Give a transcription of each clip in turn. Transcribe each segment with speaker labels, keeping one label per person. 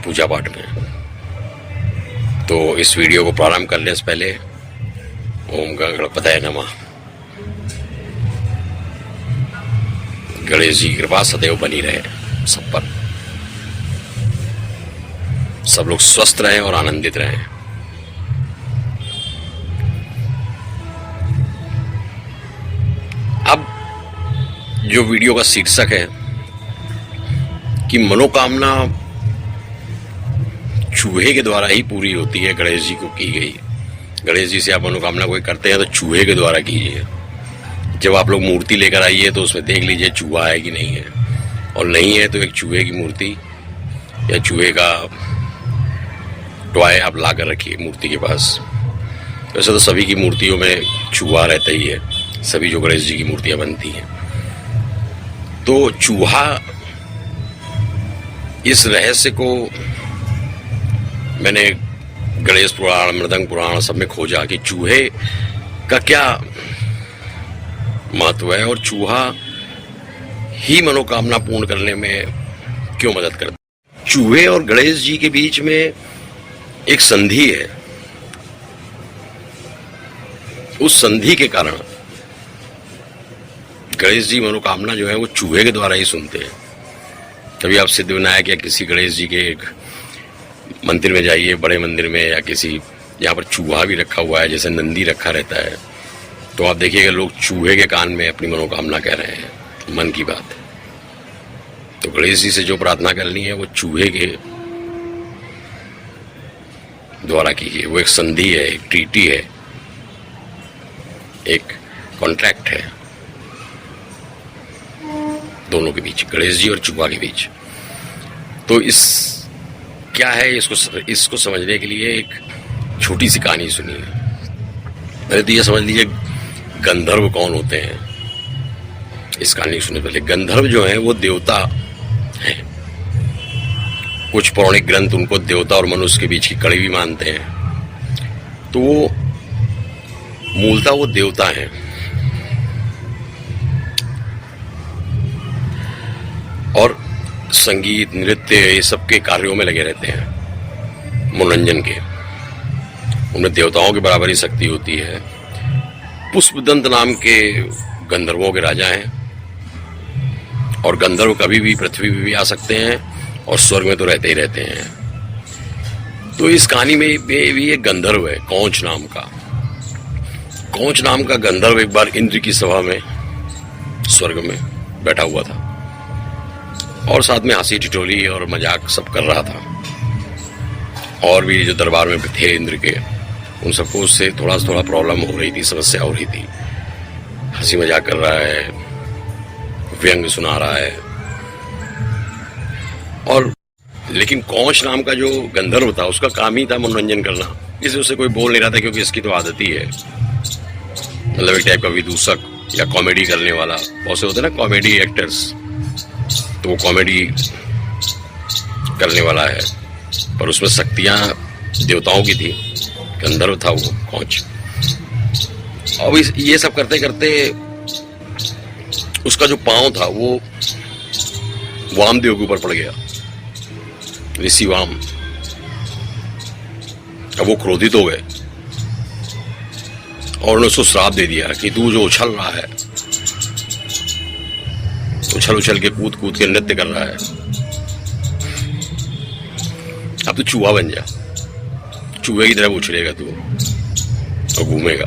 Speaker 1: पूजा पाठ में। तो इस वीडियो को प्रारंभ करने से पहले ओम गणपतये नमः। गणेश जी की कृपा सदैव बनी रहे सब पर, सब लोग स्वस्थ रहें और आनंदित रहें। अब जो वीडियो का शीर्षक है कि मनोकामना चूहे के द्वारा ही पूरी होती है, गणेश जी को की गई। गणेश जी से आप मनोकामना कोई करते हैं तो चूहे के द्वारा कीजिए। जब आप लोग मूर्ति लेकर आइए तो उसमें देख लीजिए चूहा है कि नहीं है, और नहीं है तो एक चूहे की मूर्ति या चूहे का टॉय आप ला कर रखिए मूर्ति के पास। वैसे तो सभी की मूर्तियों में चूहा रहता ही है, सभी जो गणेश जी की मूर्तियां बनती हैं। तो चूहा, इस रहस्य को मैंने गणेश पुराण, मृदंग पुराण सब में खोजा कि चूहे का क्या महत्व है और चूहा ही मनोकामना पूर्ण करने में क्यों मदद करता है। चूहे और गणेश जी के बीच में एक संधि है। उस संधि के कारण गणेश जी मनोकामना जो है वो चूहे के द्वारा ही सुनते हैं। कभी आप सिद्धिविनायक या किसी गणेश जी के एक मंदिर में जाइए, बड़े मंदिर में, या किसी जहाँ पर चूहा भी रखा हुआ है, जैसे नंदी रखा रहता है, तो आप देखिएगा लोग चूहे के कान में अपनी मनोकामना कह रहे हैं, मन की बात है। तो गणेश जी से जो प्रार्थना करनी है वो चूहे के द्वारा कीजिए। वो एक संधि है, एक ट्रीटी है, एक कॉन्ट्रैक्ट है दोनों के बीच, गणेश जी और चूहा के बीच। तो इस क्या है, इसको समझने के लिए एक छोटी सी कहानी सुनिए। पहले तो ये समझ लीजिए गंधर्व कौन होते हैं। इस कहानी सुनने पहले, गंधर्व जो है वो देवता है। कुछ पौराणिक ग्रंथ उनको देवता और मनुष्य के बीच की कड़ी भी मानते हैं। तो वो मूलतः वो देवता हैं। और संगीत, नृत्य, ये सब के कार्यों में लगे रहते हैं, मनोरंजन के। उन्हें देवताओं के बराबर ही शक्ति होती है। पुष्पदंत नाम के गंधर्वों के राजा हैं, और गंधर्व कभी भी पृथ्वी पे भी आ सकते हैं और स्वर्ग में तो रहते ही रहते हैं। तो इस कहानी में भी एक गंधर्व है, कौच नाम का। कौच नाम का गंधर्व एक बार इंद्र की सभा में स्वर्ग में बैठा हुआ था और साथ में हंसी ठिठोली और मजाक सब कर रहा था। और भी जो दरबार में थे इंद्र के, उन सबको उससे थोड़ा प्रॉब्लम हो रही थी, समस्या हो रही थी। हंसी मजाक कर रहा है, व्यंग सुना रहा है। और लेकिन कौच नाम का जो गंधर्व था, उसका काम ही था मनोरंजन करना। इसलिए उसे कोई बोल नहीं रहा था, क्योंकि इसकी तो आदत ही है। मतलब एक टाइप का विदूषक या कॉमेडी करने वाला, बहुत से होते हैं ना कॉमेडी एक्टर्स, तो वो कॉमेडी करने वाला है, पर उसमें शक्तियां देवताओं की थी। गंधर्व था वो कौच। अब ये सब करते करते उसका जो पांव था वो वामदेव के ऊपर पड़ गया, ऋषि वाम। अब वो क्रोधित हो गए और उन्होंने उसको श्राप दे दिया कि तू जो उछल रहा है, उछल के कूद के नृत्य कर रहा है, अब तो चूहा बन जा, चूहे की तरह उछलेगा तू और घूमेगा।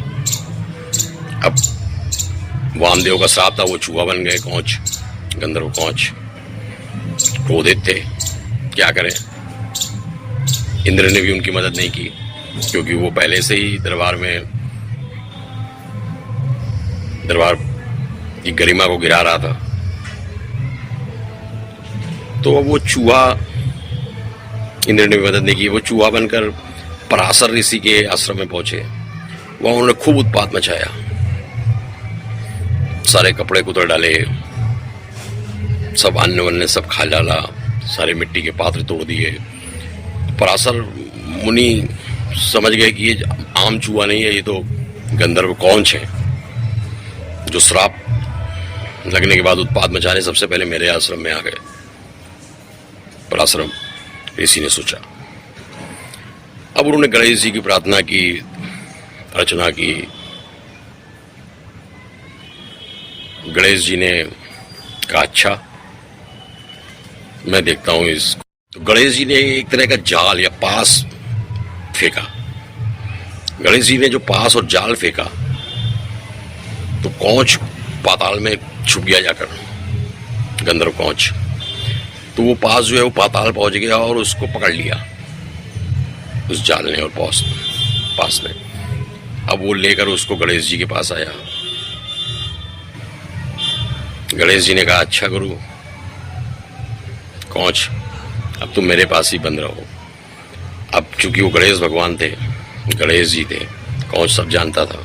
Speaker 1: अब वामदेव का श्राप था, वो चूहा बन गए कौच, गंधर्व कौच। क्रोधित थे, क्या करें। इंद्र ने भी उनकी मदद नहीं की, क्योंकि वो पहले से ही दरबार की गरिमा को गिरा रहा था। तो वो चूहा, इंद्र ने भी मदद नहीं की। वो चूहा बनकर पराशर ऋषि के आश्रम में पहुंचे। वहां उन्होंने खूब उत्पात मचाया, सारे कपड़े कुतर डाले, सब अन्न वन्न सब खा डाला, सारे मिट्टी के पात्र तोड़ दिए। पराशर मुनि समझ गए कि ये आम चूहा नहीं है, ये तो गंधर्व कौच है, जो श्राप लगने के बाद उत्पात मचाने सबसे पहले मेरे आश्रम में आ गए। पराशरम ऋषि ने सोचा। अब उन्होंने गणेश जी की प्रार्थना की, अर्चना की। गणेश जी ने कहा अच्छा मैं देखता हूं इस। तो गणेश जी ने एक तरह का जाल या पास फेंका। गणेश जी ने जो पास और जाल फेंका तो कौच पाताल में छुप गया जाकर, गंधर्व कौच। तो वो पास जो है वो पाताल पहुंच गया और उसको पकड़ लिया उस जाल ने और पास ने। अब वो लेकर उसको गणेश जी के पास आया। गणेश जी ने कहा अच्छा गुरु कौच, अब तुम मेरे पास ही बंद रहो। अब चूंकि वो गणेश भगवान थे, गणेश जी थे, कौच सब जानता था,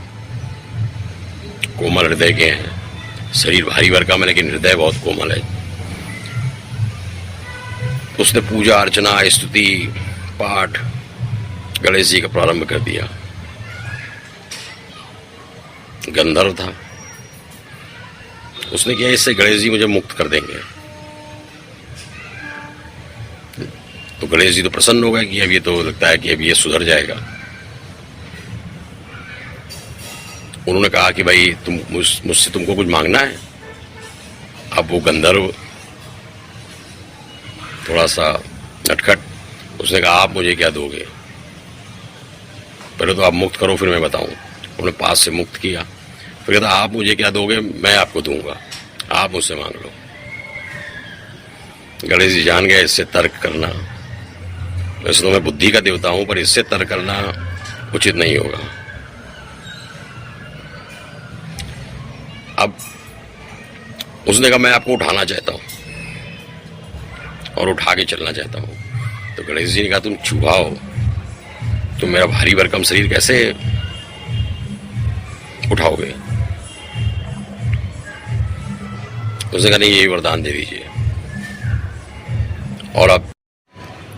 Speaker 1: कोमल हृदय के हैं, शरीर भारी भरकम है लेकिन हृदय बहुत कोमल है। उसने पूजा अर्चना स्तुति पाठ गणेश जी का प्रारंभ कर दिया। गंधर्व था, उसने किया इससे गणेश जी मुझे मुक्त कर देंगे। तो गणेश जी तो प्रसन्न हो गए कि अब ये तो लगता है कि अब ये सुधर जाएगा। उन्होंने कहा कि भाई तुम मुझसे तुमको कुछ मांगना है। अब वो गंधर्व थोड़ा सा नटखट, उसने कहा आप मुझे क्या दोगे, पहले तो आप मुक्त करो फिर मैं बताऊं। उन्होंने पास से मुक्त किया, फिर कहता आप मुझे क्या दोगे, मैं आपको दूंगा, आप मुझसे मांग लो। गणेश जी जान गए इससे तर्क करना, वैसे तो मैं बुद्धि का देवता हूं पर इससे तर्क करना उचित नहीं होगा। अब उसने कहा मैं आपको उठाना चाहता हूं और उठा के चलना चाहता हूं। तो गणेश जी ने कहा तुम चूहा हो, तुम मेरा भारी भरकम शरीर कैसे उठाओगे। उसने कहा नहीं यही वरदान दे दीजिए। और अब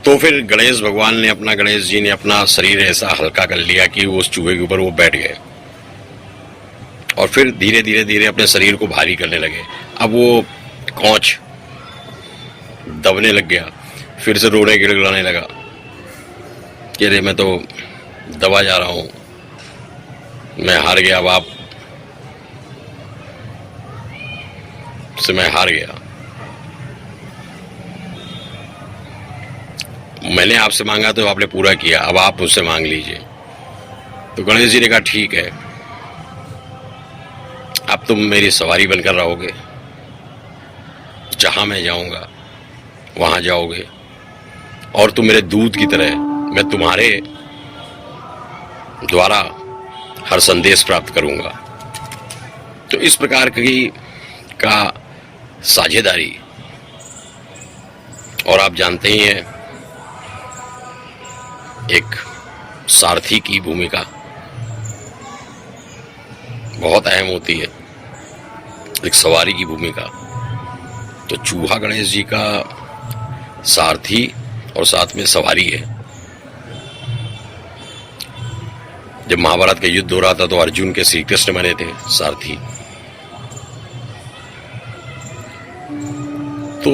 Speaker 1: तो फिर गणेश भगवान ने गणेश जी ने अपना शरीर ऐसा हल्का कर लिया कि वो उस चूहे के ऊपर वो बैठ गए और फिर धीरे धीरे धीरे अपने शरीर को भारी करने लगे। अब वो कौच दबने लग गया, फिर से रोने गिड़गिड़ाने लगा कि अरे मैं तो दबा जा रहा हूं, मैं हार गया, अब आप से मैं हार गया, मैंने आपसे मांगा तो आपने पूरा किया, अब आप मुझसे मांग लीजिए। तो गणेश जी ने कहा ठीक है, अब तुम मेरी सवारी बनकर रहोगे, जहां मैं जाऊंगा वहां जाओगे और तुम मेरे दूत की तरह, मैं तुम्हारे द्वारा हर संदेश प्राप्त करूंगा। तो इस प्रकार का साझेदारी, और आप जानते ही हैं एक सारथी की भूमिका बहुत अहम होती है, एक सवारी की भूमिका। तो चूहा गणेश जी का सारथी और साथ में सवारी है। जब महाभारत का युद्ध हो रहा था तो अर्जुन के श्री कृष्ण बने थे सारथी। तो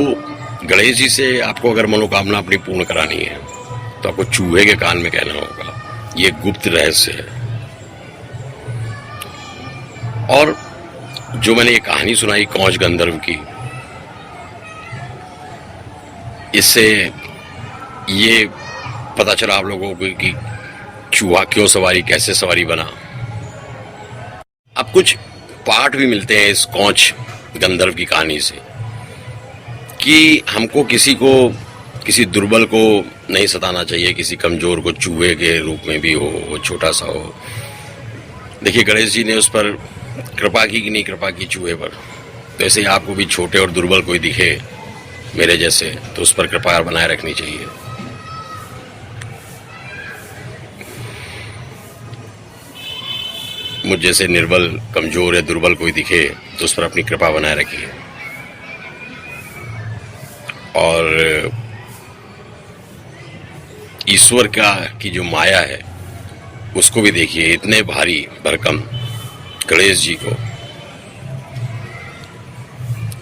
Speaker 1: गणेश जी से आपको अगर मनोकामना अपनी पूर्ण करानी है तो आपको चूहे के कान में कहना होगा, ये गुप्त रहस्य है। और जो मैंने ये कहानी सुनाई कौच गंधर्व की, इससे ये पता चला आप लोगों को कि चूहा क्यों सवारी, कैसे सवारी बना। अब कुछ पाठ भी मिलते हैं इस कौच गंधर्व की कहानी से कि हमको किसी दुर्बल को नहीं सताना चाहिए, किसी कमजोर को, चूहे के रूप में भी हो, वो छोटा सा हो। देखिए गणेश जी ने उस पर कृपा की कि नहीं कृपा की चूहे पर, तो ऐसे ही आपको भी छोटे और दुर्बल कोई दिखे मेरे जैसे तो उस पर कृपा बनाए रखनी चाहिए। मुझ जैसे निर्बल, कमजोर या दुर्बल कोई दिखे तो उस पर अपनी कृपा बनाए रखिए। और ईश्वर की जो माया है उसको भी देखिए, इतने भारी भरकम गणेश जी को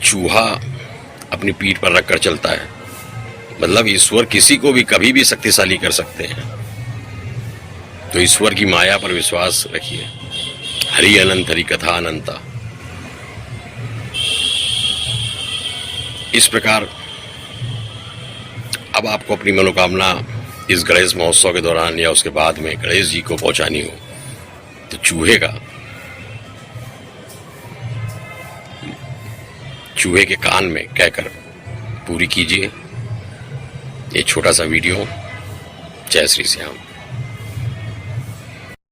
Speaker 1: चूहा अपनी पीठ पर रखकर चलता है, मतलब ईश्वर किसी को भी कभी भी शक्तिशाली कर सकते हैं। तो ईश्वर की माया पर विश्वास रखिए। हरि अनंत, हरि कथा अनंता। इस प्रकार अब आपको अपनी मनोकामना इस गणेश महोत्सव के दौरान या उसके बाद में गणेश जी को पहुंचानी हो तो चूहे के कान में कहकर पूरी कीजिए। ये छोटा सा वीडियो। जय श्री श्याम।